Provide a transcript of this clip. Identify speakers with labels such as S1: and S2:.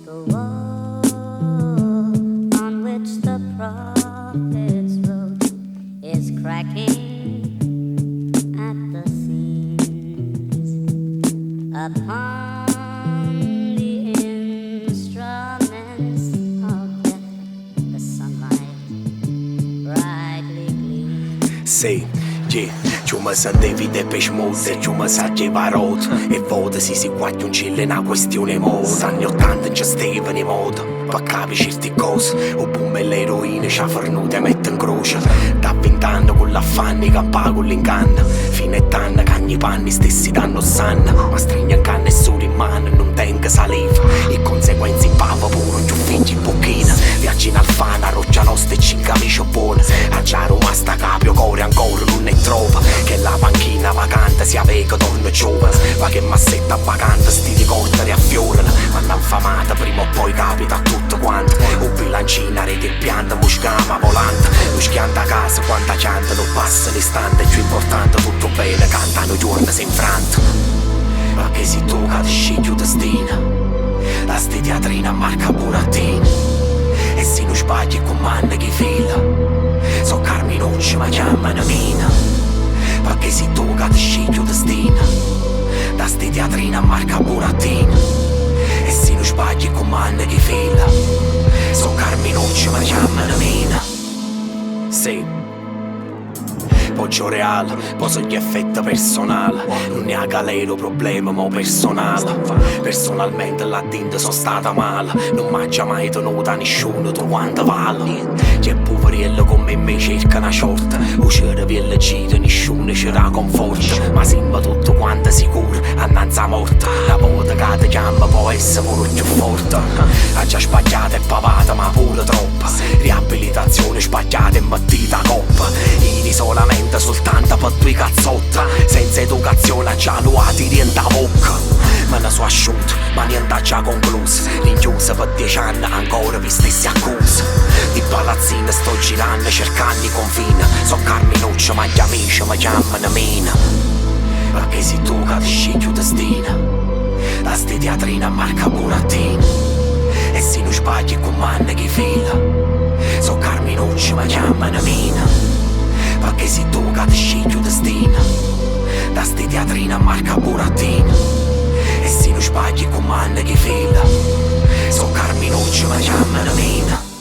S1: The wall on which the prophets wrote is cracking at the seams. Upon the instruments of death, the sunlight brightly gleams.
S2: Sì, ciò mi sentivi Depeche Mode, ciò mi saggeva rot. E vota si quattro un chille una questione moda. Anni 80 ci stavano in moda, per capire certe cose. O boom e l'eroina ci ha fornuto e mette in croce. Da 20 anni con l'affanno, campa con l'inganno. Fino a tanto che ogni panni stessi danno sanno. Ma stringe in canna e solo in mano, non tenga saliva. E conseguenze in papa pure, un giuffici in bocchina. Viaggi in Alfana, roccia nostra e cinque amici buoni. A già Roma sta capio, core ancora non ne trova. Che la panchina vacante si aveva torna giovane. Ma che massetta vacante sti ricordi riaffiorano. Quando infamata prima o poi capita a tutto quanto. Un bilancina rete e pianta, muscama volante. Muschianta a casa, quanta gente non passa l'istante. Più importante tutto bene, cantano giorni se infranto. Ma che si tocca di scicchio destino. Da sti teatrina a marca burattini. E se non sbagli con manne che fila. So Carminucci ma chiamano mina. Perché si tocca di scicchio destino. Da sti teatrina a marca burattini. E se non sbagli con manne che fila. So Carminucci ma chiamano mina. Sì. Poggio reale, poi sono gli effetti personali. Non ne ha galero problema, ma personale. Personalmente là dentro sono stata male. Non m'ha già mai tenuta nessuno, tu quanto vale. C'è poveriello come me cerca una sorta. O c'era via giro, nessuno c'era conforta. Ma siamo tutto quanto sicuri, annanzi a morte. La volta che ti chiama può essere pure più forte. Ha già sbagliato e pavata, ma pure troppa. Riabilitazione sbagliata e mettita a coppa. In isolamento soltanto per due cazzotte. Senza educazione già lo ha ti rienta a bocca. Me ne so asciutto, ma niente ha già concluso. Rinchiusa per 10 anni ancora vi stessi accuse. Di palazzine sto girando cercando i confini. So Carminucci ma gli amici mi chiamano mina. Perché si tocca di scicchio destino. Da sti teatrina a marca burattini. E se non sbagli con manne che fila. So Carminucci ma chiamano mina. Perché si tocca di scicchio destino. Da sti teatrina a marca burattini. E se non sbagli con manne che fila. So Carminucci ma chiamano mina.